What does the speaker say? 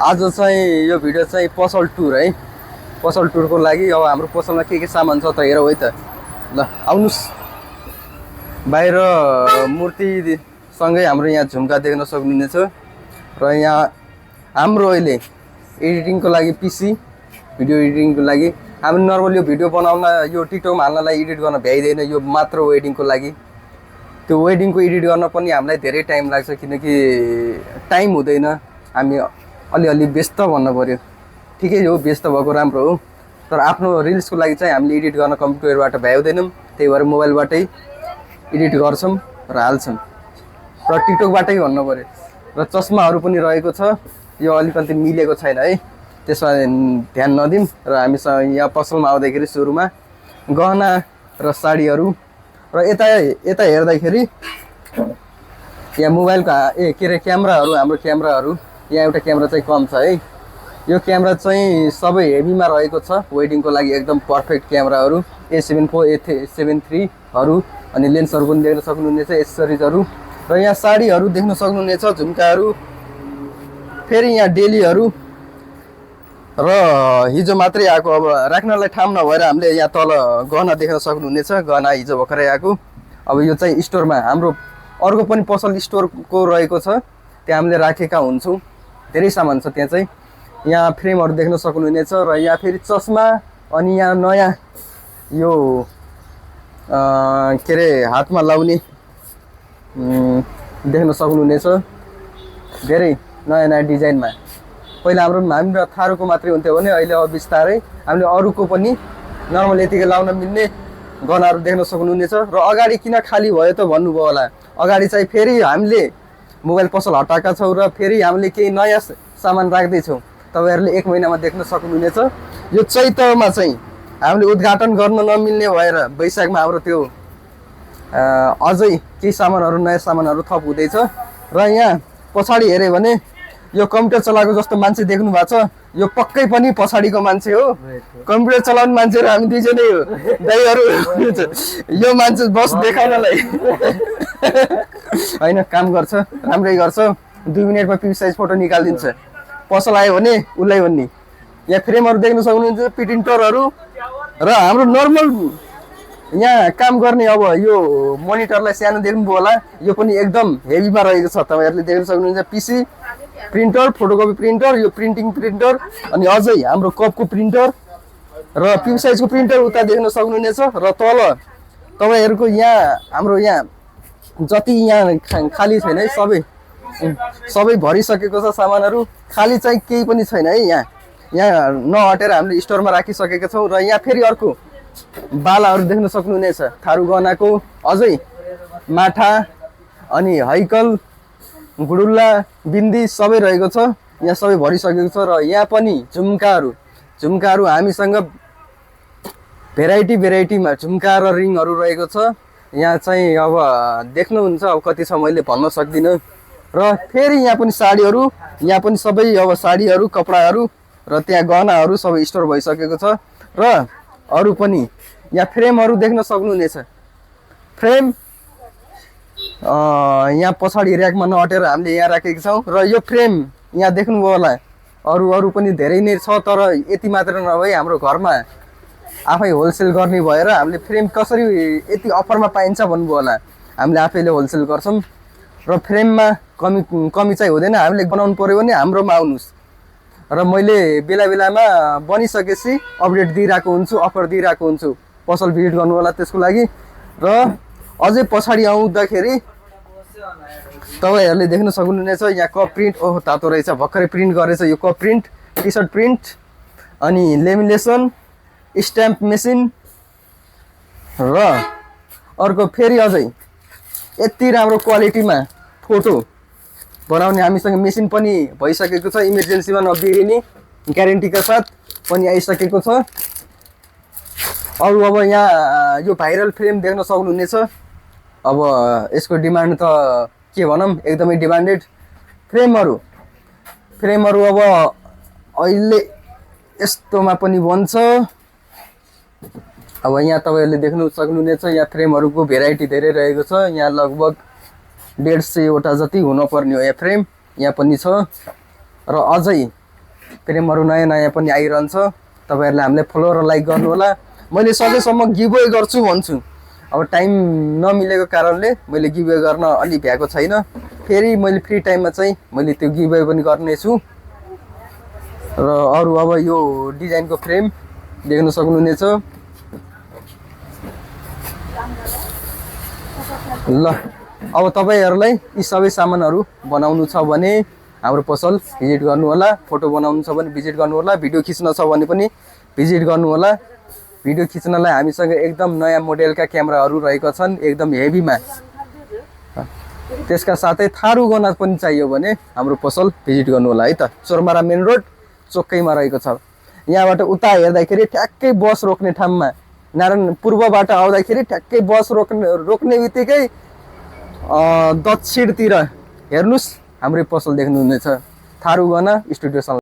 आज चाहिँ यो भिडियो चाहिँ पसल टुर है। पसल टुरको लागि अब हाम्रो पसलमा के सामान छ त हेरौ है त। ल आउनुस्। बाहिर मूर्ति सँगै हाम्रो यहाँ झुम्का देख्न सक्नुहुनेछ र यहाँ हाम्रो अहिले एडिटिङको लागि पिसी, भिडियो एडिटिङको लागि हामी नर्मल यो भिडियो बनाउन यो टिकटकमा हाल्नलाई एडिट गर्न भ्याइदैन, यो मात्र वेडिङको लागि। त्यो वेडिङको एडिट गर्न पनि हामीलाई धेरै टाइम लाग्छ किनकि टाइम हुँदैन, हामी अलिअलि व्यस्त भन्न पर्यो। ठिकै हो, व्यस्त भएको राम्रो हो, तर आफ्नो रिल्सको लागि चाहिँ हामीले एडिट गर्न कम्प्युटरबाट भ्याउँदैनौँ, त्यही भएर मोबाइलबाटै एडिट गर्छौँ र हाल्छौँ र टिकटकबाटै भन्नु पर्यो। र चस्माहरू पनि रहेको छ, यो अलिकति मिलेको छैन है, त्यसमा ध्यान नदिउँ। र हामीसँग यहाँ पसलमा आउँदाखेरि सुरुमा गहना र साडीहरू र यता हेर्दाखेरि यहाँ मोबाइलको के अरे क्यामेराहरू, हाम्रो क्यामेराहरू यहाँ एउटा क्यामेरा चाहिँ कम छ है। यो क्यामेरा चाहिँ सबै हेभीमा रहेको छ वेडिङको लागि, एकदम पर्फेक्ट क्यामेराहरू A74 A73हरू अनि लेन्सहरू पनि देख्न सक्नुहुनेछ, एक्सेसरिजहरू र यहाँ साडीहरू देख्न सक्नुहुनेछ, झुम्काहरू, फेरि यहाँ डेलीहरू र हिजो मात्रै आएको, अब राख्नलाई ठाउँ नभएर हामीले यहाँ तल गहना देख्न सक्नुहुनेछ, गहना हिजो भर्खरै आएको। अब यो चाहिँ स्टोरमा हाम्रो अर्को पनि पसल स्टोरको रहेको छ, त्यहाँ हामीले राखेका हुन्छौँ, धेरै सामान छ त्यहाँ चाहिँ। यहाँ फ्रेमहरू देख्न सक्नुहुनेछ र यहाँ फेरि चस्मा अनि यहाँ नयाँ यो के अरे हातमा लाउने देख्न सक्नुहुनेछ, धेरै नयाँ नयाँ डिजाइनमा। पहिला हाम्रो थारूको मात्रै हुन्थ्यो भने अहिले अब बिस्तारै हामीले अरूको पनि नर्मल यतिकै लाउन मिल्ने गहनाहरू देख्न सक्नुहुनेछ। र अगाडि किन खाली भयो त भन्नुभयो होला, अगाडि चाहिँ फेरि हामीले मोबाइल पसल हटाएका छौँ र फेरि हामीले केही नयाँ सामान राख्दैछौँ, तपाईँहरूले 1 महिनामा देख्न सक्नुहुनेछ। यो चैतमा चाहिँ हामीले उद्घाटन गर्न नमिल्ने भएर वैशाखमा हाम्रो त्यो अझै केही सामानहरू, नयाँ सामानहरू थप हुँदैछ। र यहाँ पछाडि हेऱ्यो भने यो कम्प्युटर चलाएको जस्तो मान्छे देख्नु भएको छ, यो पक्कै पनि पछाडिको मान्छे हो, कम्प्युटर चलाउने मान्छे र हामी दुईजनै हो दाइहरू। यो मान्छे बस देखाउनलाई होइन, काम गर्छ, राम्रै गर्छ, 2 मिनटमा पिक साइज फोटो निकालिदिन्छ। पसल आयो भने उसलाई भन्ने। यहाँ फ्रेमहरू देख्न सक्नुहुन्छ, प्रिन्टरहरू र हाम्रो नर्मल यहाँ काम गर्ने, अब यो मोनिटरलाई सानो देख्नुभयो होला, यो पनि एकदम हेभीमा रहेको छ, तपाईँहरूले देख्न सक्नुहुन्छ। पिसी प्रिन्टर, फोटोकपी प्रिन्टर, यो प्रिन्टिङ प्रिन्टर अनि अझै हाम्रो कपको प्रिन्टर र पिक साइजको प्रिन्टर उता देख्न सक्नुहुनेछ। र तल तपाईँहरूको यहाँ हाम्रो यहाँ जति यहाँ खाली छैन है, सबै भरिसकेको छ सामानहरू, खाली चाहिँ केही पनि छैन है। यहाँ नहटेर हामीले स्टोरमा राखिसकेका छौँ। र यहाँ फेरि अर्को बालाहरू देख्न सक्नुहुनेछ, थारू गहनाको अझै माठा अनि हैकल, गुडुल्ला, बिन्दी सबै रहेको छ, यहाँ सबै भरिसकेको छ। र यहाँ पनि झुम्काहरू हामीसँग भेराइटीमा झुम्का र रिङहरू रहेको छ। यहाँ चाहिँ अब देख्नुहुन्छ, अब कति छ मैले भन्न सक्दिनँ। र फेरि यहाँ पनि साडीहरू, यहाँ पनि सबै अब साडीहरू, कपडाहरू र त्यहाँ गहनाहरू सबै स्टोर भइसकेको छ। र अरू पनि यहाँ फ्रेमहरू देख्न सक्नुहुनेछ, फ्रेम यहाँ पछाडि ऱ्याकमा नहटेर हामीले यहाँ राखेका छौँ। र यो फ्रेम यहाँ देख्नुभयो होला, अरू पनि धेरै नै छ, तर यति मात्र नभई हाम्रो घरमा आफै होलसेल गर्ने भएर हामीले फ्रेम कसरी यति अफरमा पाइन्छ भन्नुभयो होला, हामीले आफैले होलसेल गर्छौँ। र फ्रेममा कमी चाहिँ हुँदैन, हामीले बनाउनु पऱ्यो भने हाम्रोमा आउनुहोस्। र मैले बेला बेलामा बनिसकेपछि अपडेट दिइरहेको हुन्छु, अफर दिइरहेको हुन्छु, पसल भिजिट गर्नु होला त्यसको लागि। र अझै पछाडि आउँदाखेरि तपाईँहरूले देख्न सक्नुहुनेछ, यहाँ कप प्रिन्ट, ओहो तातो रहेछ, भर्खरै प्रिन्ट गरेछ यो cup print, T shirt print अनि लेमिनेसन, स्ट्याम्प मेसिन र अर्को फेरि अझै यति राम्रो क्वालिटीमा फोटो बनाउने हामीसँग मेसिन पनि भइसकेको छ, इमर्जेन्सीमा नबिग्रिने ग्यारेन्टीका साथ पनि आइसकेको छ। अरू अब यहाँ यो भाइरल फ्रेम देख्न सक्नुहुनेछ, अब यसको डिमान्ड त के भनौँ, एकदमै डिमान्डेड फ्रेमहरू अब अहिले यस्तोमा पनि बन्छ। अब यहाँ तपाईँहरूले देख्नु सक्नुहुनेछ, यहाँ फ्रेमहरूको भेराइटी धेरै रहेको छ, यहाँ लगभग 150 वटा जति हुनुपर्ने हो यहाँ फ्रेम, यहाँ पनि छ। र अझै फ्रेमहरू नयाँ नयाँ पनि आइरहन्छ। तपाईँहरूले हामीलाई फलो र लाइक गर्नु होला। मैले सकेसम्म गिभवे गर्छु भन्छु, अब टाइम नमिलेको कारणले मैले गिभवे गर्न अलि भ्याएको छैन। फेरि मैले फ्री टाइममा चाहिँ मैले त्यो गिभवे पनि गर्नेछु। र अरू अब यो डिजाइनको फ्रेम देख्न सक्नुहुनेछ। ल अब तपाईँहरूलाई यी सबै सामानहरू बनाउनु छ भने हाम्रो पसल भिजिट गर्नु होला। फोटो बनाउनु छ भने भिजिट गर्नु होला। भिडियो खिच्न छ भने पनि भिजिट गर्नु होला। भिडियो खिच्नलाई हामीसँग एकदम नयाँ मोडेलका क्यामेराहरू रहेका छन्, एकदम हेभीमा। त्यसका साथै थारू गहना पनि चाहियो भने हाम्रो पसल भिजिट गर्नु होला है त। चोरमारा मेन रोड चोकैमा रहेको छ। यहाँबाट उता हेर्दाखेरि ठ्याक्कै बस रोक्ने ठाउँमा, नारायण पूर्वबाट आउँदाखेरि ठ्याक्कै बस रोक्ने बित्तिकै दक्षिणतिर हेर्नुहोस् हाम्रै पसल देख्नुहुनेछ, थारू गहना स्टुडियो।